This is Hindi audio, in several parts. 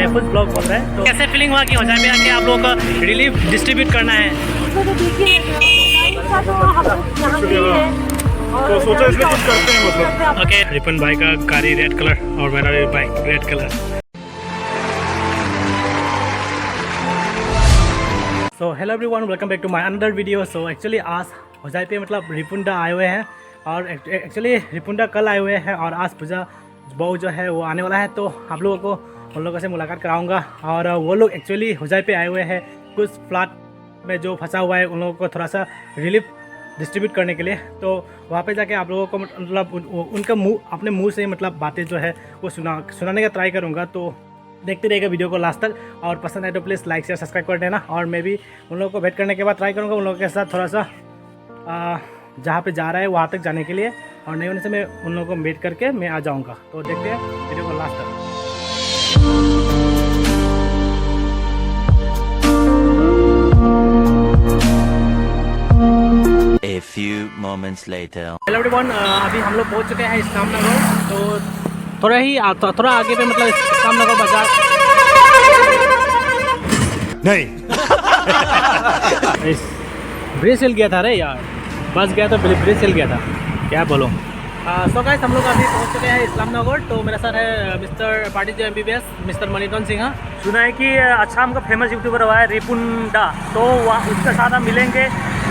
महफूज ब्लॉग बोल रहे हैं। तो कैसे फीलिंग हुआ कि हो जाए पे आके आप लोगों को रिलीफ डिस्ट्रीब्यूट करना है? तो सोचा इसलिए कुछ करते हैं मतलब। ओके, रिपन भाई का गाड़ी रेड कलर और मेरा भी bike red colour. So hello everyone, welcome back to my another video. So actually आज होजाई पे मतलब रिपुंडा आए हुए हैं और एक्चुअली रिपुंडा कल आए हुए हैं और आज पूजा बहू जो है वो आने वाला है। तो आप लोगों को उन लोगों से मुलाकात कराऊंगा। और वो लोग एक्चुअली होजाई पे आए हुए हैं कुछ फ्लैट में जो फंसा हुआ है उन लोगों को थोड़ा सा रिलीफ डिस्ट्रीब्यूट करने के लिए। तो वहाँ पे जाके आप लोगों को मतलब उनका मुँह अपने मुँह से मतलब बातें जो है वो सुनाने का ट्राई करूँगा। तो देखते रहेगा वीडियो को लास्ट तक, और पसंद आए तो प्लीज़ लाइक शेयर सब्सक्राइब कर देना। और मैं भी उन लोगों को भेंट करने के बाद ट्राई करूँगा उन लोगों के साथ थोड़ा सा जहाँ पे जा रहा है वहाँ तक जाने के लिए, और नहीं होने से मैं उन लोगों को वेट करके मैं आ जाऊँगा। तो देखते हैं वीडियो को लास्ट तक। A few moments later. Hello everyone, अभी हम लोग पहुँच चुके हैं इस्लाम नगर। तो थोड़ा आगे पे मतलब इस्लाम नगर बाजार नहीं ब्रिज हिल गया था रे यार, बस गया तो ब्रिज हिल गया था, क्या बोलो। सो गाइस, हम लोग अभी पहुंच चुके हैं इस्लाम नगर। तो मेरे साथ है mister party MBBS mister Manikaran Singh. सुना है कि असम का फेमस यूट्यूबर हुआ है रिपुंडा, तो वहाँ उसके साथ हम मिलेंगे।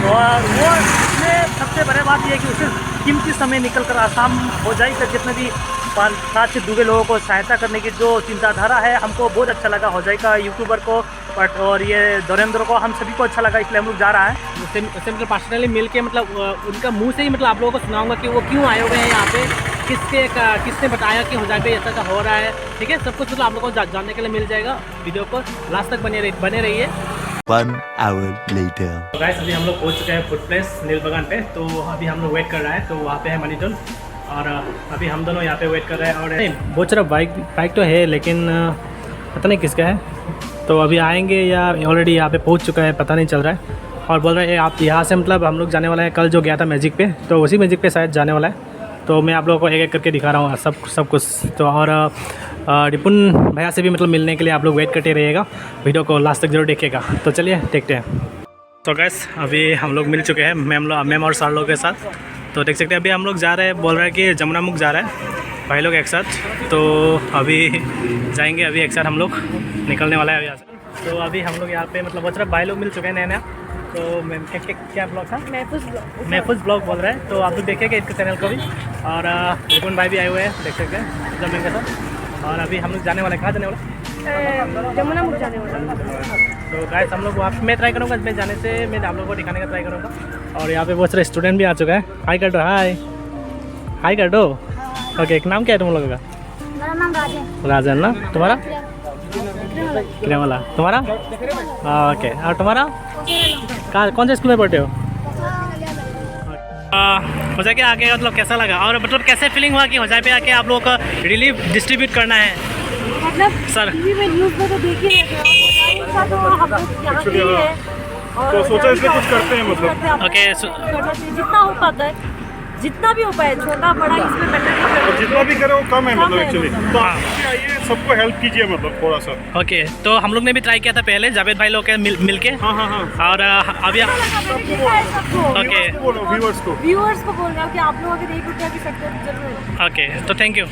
और वो इसमें सबसे बड़ी बात यह है कि उसे कीमती समय निकल कर असम हो जाएगा, जितने भी साथ से डूबे लोगों को सहायता करने की जो चिंताधारा है हमको बहुत अच्छा लगा। हो जाएगा यूट्यूबर को बट और ये धर्मेंद्र को हम सभी को अच्छा लगा, इसलिए हम लोग जा रहा है उससे मतलब पर्सनली मिल के मतलब उनका मुंह से ही मतलब आप लोगों को सुनाऊंगा कि वो क्यों आए हुए हैं यहाँ पे, किसने बताया कि होजाई पे ऐसा हो रहा है। ठीक है, सब कुछ मतलब आप लोगों को जानने के लिए मिल जाएगा। वीडियो को लास्ट तक बने रहिए। 1 hour later. तो गाइस, अभी हम लोग पहुँच चुके हैं फूड प्लेस नील बगान पे। तो अभी हम लोग वेट कर रहे हैं। तो वहाँ पे है मणिकरण और अभी हम दोनों यहाँ पे वेट कर रहे हैं। और नहीं, बहुत सारा बाइक तो है लेकिन पता नहीं किसका है। तो अभी आएंगे या ऑलरेडी यहाँ पे पहुँच चुका है पता नहीं चल रहा है। और बोल रहे हैं आप यहाँ से मतलब हम लोग जाने वाला है, कल जो गया था मैजिक पे तो उसी मैजिक पे शायद जाने वाला है। तो मैं आप लोगों को एक एक करके दिखा रहा हूँ सब कुछ। तो और रिपुन भैया से भी मतलब मिलने के लिए आप लोग वेट करते रहिएगा, वीडियो को लास्ट तक जरूर देखिएगा। तो चलिए देखते हैं। तो गैस, अभी हम लोग मिल चुके हैं मैम और सर लोगों के साथ। तो देख सकते हैं अभी हम लोग जा रहे हैं, बोल रहे हैं कि जमुनामुख जा रहे हैं भाई लोग एक साथ। तो अभी जाएंगे, अभी एक साथ हम लोग निकलने वाला है अभी यहाँ से। तो अभी हम लोग यहाँ पे मतलब बहुत सारा भाई लोग मिल चुके हैं नया। तो मैम क्या ब्लॉग था? महफूज ब्लॉग बोल रहे हैं। तो आप लोग देखिएगा इसके चैनल को भी। और रिपुन भाई भी आए हुए हैं, देख सकते हैं जमीन के साथ। और अभी हम लोग जाने वाले, कहाँ जाने वाला? जमुनामुख जाने वाला। तो गाइस, हम लोग वहाँ मैं ट्राई करूँगा, इसमें जाने से मैं आप लोगों को दिखाने का ट्राई करूँगा। और यहाँ पे बहुत सारे स्टूडेंट भी आ चुका है। हाई कर दो, हाई कर दो। ओके, एक नाम क्या है तुम लोगों का? मेरा नाम राजन ना? तुम्हारा? किरेवाला। तुम्हारा? ओके, और तुम्हारा? कौन से स्कूल में पढ़ते हो? होजाई के आके मतलब कैसा लगा, और मतलब कैसे फीलिंग हुआ कि होजाई पे आके आप लोगों को रिलीफ डिस्ट्रीब्यूट करना है? मतलब सर टीवी में न्यूज़ में तो देख ही रहे थे, तो हम लोग यहाँ के ही हैं। तो सोचा इसलिए कुछ करते हैं मतलब। ओके, जितना हो पाता है, जितना भी हो पाए, छोटा बड़ा इसमें मैटर और जितना भी करे वो कम है मतलब एक्चुअली। तो हाँ। आइए सबको हेल्प कीजिए मतलब थोड़ा सा। ओके, तो हम लोग ने भी ट्राई किया था पहले जावेद भाई लोग के मिल के। हाँ हाँ हाँ, और अभी ओके व्यूअर्स को बोल रहा हूँ कि आप लोग अगर 1 रुपया की सकते हैं जरूर। ओके, तो thank you.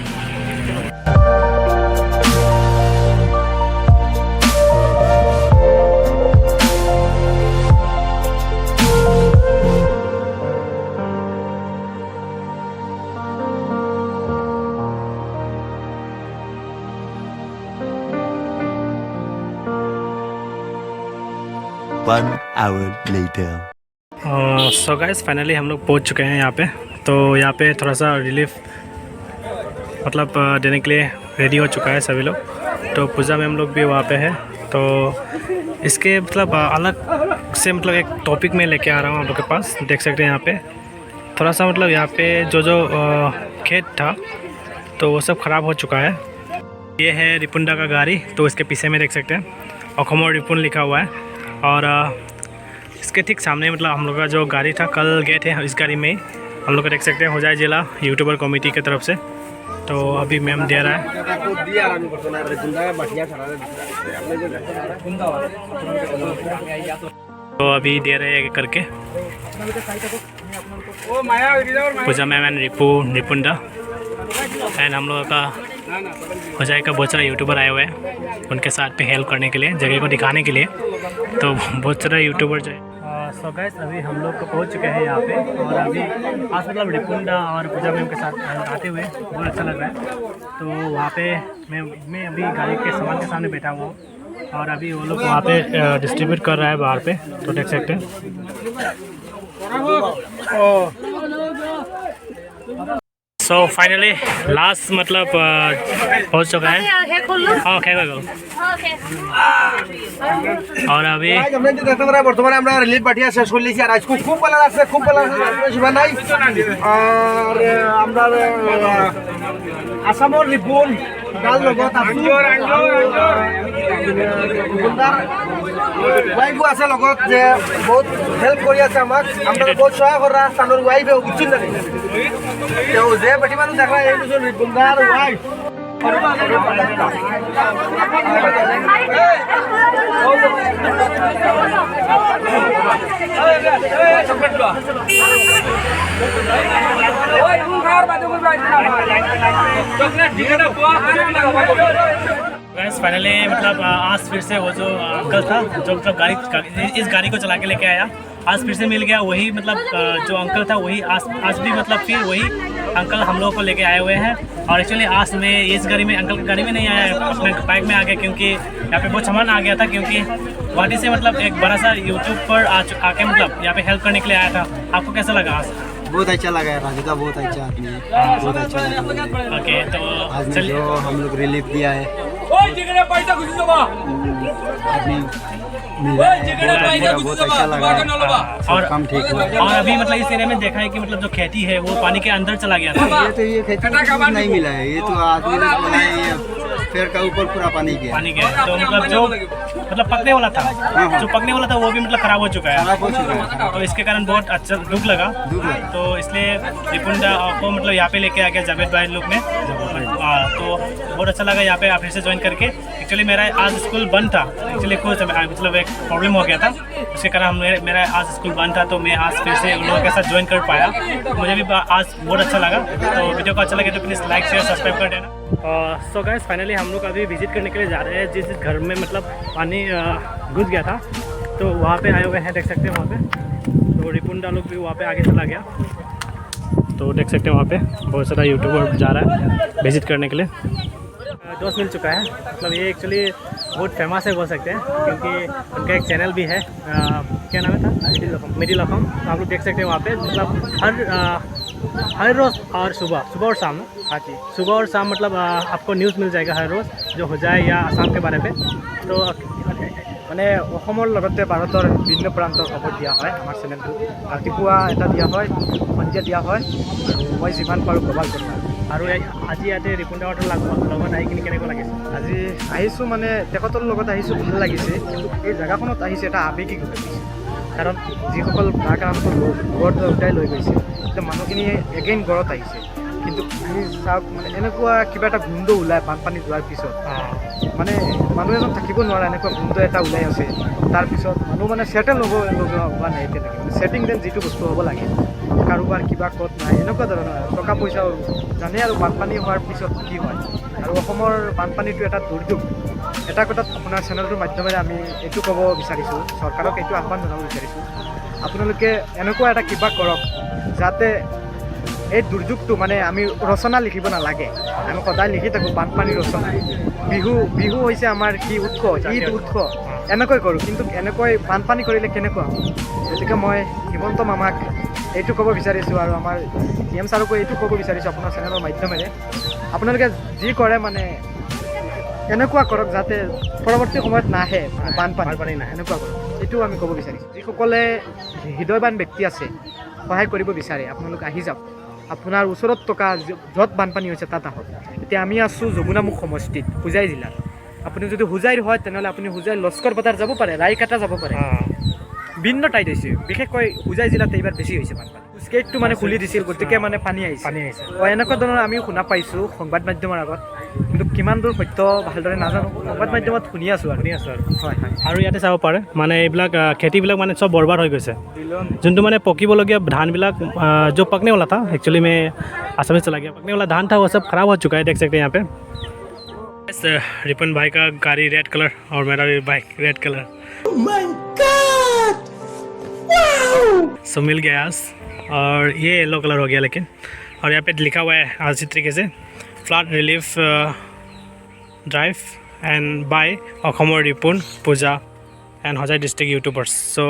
One hour later. So guys, finally हम लोग पहुंच चुके हैं यहाँ पे। तो यहाँ पे थोड़ा सा रिलीफ मतलब देने के लिए रेडी हो चुका है सभी लोग। तो पूजा में हम लोग भी वहाँ पे है। तो इसके मतलब अलग से मतलब एक टॉपिक में लेके आ रहा हूँ आप लोग के पास। देख सकते हैं यहाँ पे थोड़ा सा मतलब यहाँ पे जो खेत था तो वो सब ख़राब हो चुका है। ये है रिपुंडा का गाड़ी। तो इसके पीछे में देख सकते हैं अखोमो रिपुन लिखा हुआ है। और इसके ठीक सामने मतलब हम लोग का जो गाड़ी था कल गए थे इस गाड़ी में ही हम लोग को देख सकते हैं होजाई जिला यूट्यूबर कमेटी की तरफ से। तो अभी मैम दे रहा है। तो अभी दे रहे हैं करके पूजा मैम एंड रिपुंडा एंड हम लोगों का होजाई का बहुत सारा यूट्यूबर आए हुए हैं उनके साथ पे हेल्प करने के लिए, जगह को दिखाने के लिए। तो बहुत सारा यूट्यूबर जो है। सो गाइस अभी हम लोग को पहुंच चुके हैं यहाँ पे और अभी आज मतलब रिपुंडा और पूजा मैम के साथ आते हुए बहुत अच्छा लग रहा है। तो वहाँ पे मैं अभी गाड़ी के सामान के सामने बैठा हुआ हूँ और अभी वो लोग वहाँ पे डिस्ट्रीब्यूट कर रहा है बाहर पे, तो देख सकते हैं। सो फाइनली लास्ट मतलब पहुँच चुका है। हाँ और अभी বর্তমানে আমরা রিলিফ পাঠিয়ে শেষ করলেছি আর আজকে খুব ভালো লাগছে, খুব ভালো লাগছে শিবা নাই। আর আমরা আসামৰ রিপুন গাল লগত ওয়াইফ আছে লগত যে বহুত হেল্প কৰি আছে আমাক, আমরা বহুত সহায় কৰা স্থানৰ ওয়াইফে বুঝছেন না কেউ যে বেটি মানুষ দেখা এই দুজন রিপুনদার ওয়াইফ फाइनली मतलब आज फिर से वो जो अंकल था जो मतलब इस गाड़ी को चला के लेके आया, आज फिर से मिल गया वही मतलब जो अंकल था वही आज भी मतलब फिर वही अंकल हम लोगों को लेके आए हुए हैं। और एक्चुअली आज मैं इस गाड़ी में अंकल की गाड़ी में नहीं आया, अपने बाइक में आ गया क्योंकि यहाँ पे बहुत सामान आ गया था। क्योंकि गुवाहाटी से मतलब एक बड़ा सा यूट्यूब पर आके मतलब यहाँ पे हेल्प करने के लिए आया था। आपको कैसा लगा आज? बहुत अच्छा लगा है, राजू का बहुत अच्छा आदमी है, बहुत अच्छा लगा। ओके तो आज चलिए जो हम लोग रिलीफ दिया है आदमी मिला है, बहुत अच्छा लगा है और काम ठीक हुआ। और अभी मतलब इस एरिया में देखा है कि मतलब जो खेती है वो पानी के अंदर चला गया था। ये खेती नहीं मिला है, ये तो आदमी ने बोला है ये पेड़ का ऊपर पूरा पानी गया। पानी गया तो मतलब जो मतलब पकने वाला था, जो पकने वाला था वो भी मतलब खराब हो चुका है। खराब हो चुका है। तो इसके कारण बहुत अच्छा दुख लगा। तो इसलिए रिपुंडा को मतलब यहाँ पे लेके आ गया जावेद भाई लोग ने। तो बहुत अच्छा लगा यहाँ पे आप फिर से ज्वाइन करके। एक्चुअली मेरा आज स्कूल बंद था, एक्चुअली कुछ मतलब एक प्रॉब्लम हो गया था, उसके कारण मेरा आज स्कूल बंद था। तो मैं आज फिर से उन लोगों के साथ ज्वाइन कर पाया, मुझे भी आज बहुत अच्छा लगा। तो वीडियो को अच्छा लगे तो प्लीज़ लाइक शेयर सब्सक्राइब कर देना। सो गाइस फाइनली हम लोग अभी विजिट करने के लिए जा रहे हैं जिस घर में मतलब पानी घुस गया था। तो वहाँ पे आए हुए हैं, देख सकते हैं वहाँ पे। तो रिपुंडा लोग भी वहाँ पे आगे चला गया, तो देख सकते हैं वहाँ पे बहुत सारा यूट्यूबर जा रहा है विजिट करने के लिए। दोस्त मिल चुका है, मतलब ये एक्चुअली बहुत फेमस है बोल सकते हैं क्योंकि उनका एक चैनल भी है। क्या नाम है था? मिडिल लखम। तो आप लोग देख सकते हैं वहाँ पे मतलब हर रोज़ और सुबह और शाम। हाँ जी, सुबह और शाम मतलब आपको न्यूज़ मिल जाएगा हर रोज़ जो हो जाए या आसाम के बारे में। तो মানে অসমৰ লগতে ভাৰতৰ ভিন্ন প্ৰান্তৰ খবৰ দিয়া হয় আমাৰ চেনেলটো। ৰাতিপুৱা এটা দিয়া হয়, সন্ধিয়া দিয়া হয়, আৰু মই যিমান পাৰোঁ কভাৰ কৰোঁ। আৰু আজি ইয়াতে ৰিপুণ্ডাহঁতৰ লগত আহি কিনে কেনেকুৱা লাগিছে? আজি আহিছোঁ মানে তেখেতৰ লগত আহিছোঁ, ভাল লাগিছে। কিন্তু এই জেগাখনত আহিছে এটা আৱেগিক হৈ গৈছে, কাৰণ যিসকল বাগানটো গড় উঠাই লৈ গৈছে এতিয়া মানুহখিনি এগেইন গড়ত আহিছে। কিন্তু আহি চাওক মানে এনেকুৱা কিবা এটা গোন্ধ ওলায় বানপানী যোৱাৰ পিছত, মানে মানুহ এজন থাকিব নোৱাৰে এনেকুৱা গোন্ধ এটা ওলাই আছে। তাৰপিছত মানুহ মানে ছেটেল হোৱা নাই তেনেকৈ, মানে ছেটিং দেন যিটো বস্তু হ'ব লাগে কাৰোবাৰ কিবা ক'ত নাই এনেকুৱা ধৰণৰ টকা পইচাও জানে। আৰু বানপানী হোৱাৰ পিছত কি হয়, আৰু অসমৰ বানপানীটো এটা দুৰ্যোগ। এটা কথাত আপোনাৰ চেনেলটোৰ মাধ্যমেৰে আমি এইটো ক'ব বিচাৰিছোঁ, চৰকাৰক এইটো আহ্বান জনাব বিচাৰিছোঁ, আপোনালোকে এনেকুৱা এটা কিবা কৰক যাতে এই দুৰ্যোগটো মানে আমি ৰচনা লিখিব নালাগে, আমি সদায় লিখি থাকোঁ বানপানীৰ ৰচনা। বিহু হৈছে আমাৰ কি উৎস, ঈদ উৎস, এনেকৈ কৰোঁ। কিন্তু এনেকৈ বানপানী কৰিলে কেনেকুৱা হ'ব? গতিকে মই হিমন্ত মামাক এইটো ক'ব বিচাৰিছোঁ আৰু আমাৰ CM ছাৰকো এইটো ক'ব বিচাৰিছোঁ আপোনাৰ চেনেলৰ মাধ্যমেৰে, আপোনালোকে যি কৰে মানে এনেকুৱা কৰক যাতে পৰৱৰ্তী সময়ত নাহে মানে বানপানী নাহে, এনেকুৱা কৰক, এইটো আমি ক'ব বিচাৰিছোঁ। যিসকলে হৃদয়বান ব্যক্তি আছে সহায় কৰিব বিচাৰে আপোনালোক আহি যাওক, আপোনাৰ ওচৰত থকা য'ত বানপানী হৈছে তাত আহক। এতিয়া আমি আছোঁ যমুনামুখ সমষ্টিত, হোজাই জিলাত। আপুনি যদি হোজাইৰ হয় তেনেহ'লে আপুনি হোজাই লস্কৰ বজাৰ যাব পাৰে, ৰায়কাটা যাব পাৰে, ভিন্ন ঠাইত হৈছে। বিশেষকৈ হোজাই জিলাত এইবাৰ বেছি হৈছে বানপানী। স্কেটটো মানে খুলি দিছিল গতিকে মানে পানী আহিছে পানী আহিছে এনেকুৱা ধৰণৰ আমিও শুনা পাইছোঁ সংবাদ মাধ্যমৰ আগত কিন্তু কিমান দূৰ সত্য ভালদৰে নাজানো সংবাদ মাধ্যমত শুনি আছোঁ আৰু হয় হয় আৰু ইয়াতে চাব পাৰে মানে এইবিলাক খেতিবিলাক মানে চব বৰবাদ হৈ গৈছে যোনটো মানে পকিবলগীয়া धानবিলাক जो पकने वाला था एक्चुअली में आसामी चला गया पकने वाला धान था वो सब खराब हो चुका है देख सकते हैं यहाँ पे रिपन भाई का गाड़ी रेड कलर और मेरा भी बाइक रेड कलर सो मिल गया आज और ये येलो कलर हो गया लेकिन और यहाँ पे लिखा हुआ है आज इस तरीके से flood relief drive and by अखोमर Ripun Puja and Hojai district YouTubers so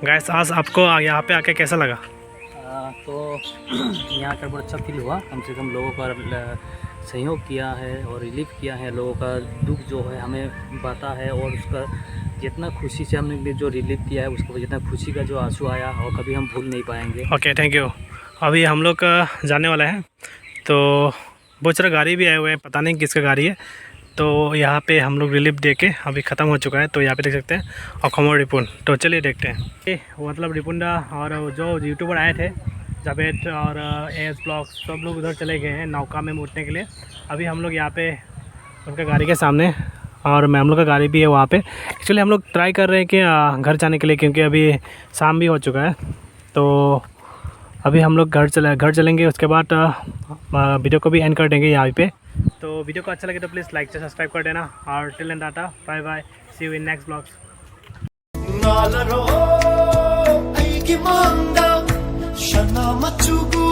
guys आज आपको यहाँ पे आके कैसा लगा तो यहाँ आकर बहुत अच्छा फील हुआ कम से कम लोगों का सहयोग किया है और रिलीफ किया है लोगों का दुख जो है हमें बांटा है और उसका जितना खुशी से हमने जो रिलीफ किया है उसको जितना खुशी का जो आंसू आया और कभी हम भूल नहीं पाएंगे ओके थैंक यू अभी हम लोग जाने वाला है तो बहुत सारा गाड़ी भी आए हुए हैं पता नहीं किसका गाड़ी है तो यहाँ पे हम लोग रिलीफ दे के अभी ख़त्म हो चुका है तो यहाँ पे देख सकते हैं अखोमर रिपुन तो चलिए देखते हैं ये मतलब रिपुंडा और जो यूट्यूबर आए थे जावेद और एस ब्लॉग्स सब लोग उधर चले गए हैं नौका में उठने के लिए अभी हम लोग यहाँ पे उनका गाड़ी के सामने और मैं हम लोग का गाड़ी भी है वहाँ पे एक्चुअली हम लोग ट्राई कर रहे हैं कि घर जाने के लिए क्योंकि अभी शाम भी हो चुका है तो अभी हम लोग घर चलेंगे उसके बाद वीडियो को भी एंड कर देंगे यहाँ पे तो वीडियो को अच्छा लगे तो प्लीज़ लाइक से सब्सक्राइब कर देना और till end tata bye bye see you in next blogs Shana machugu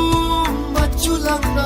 machulang na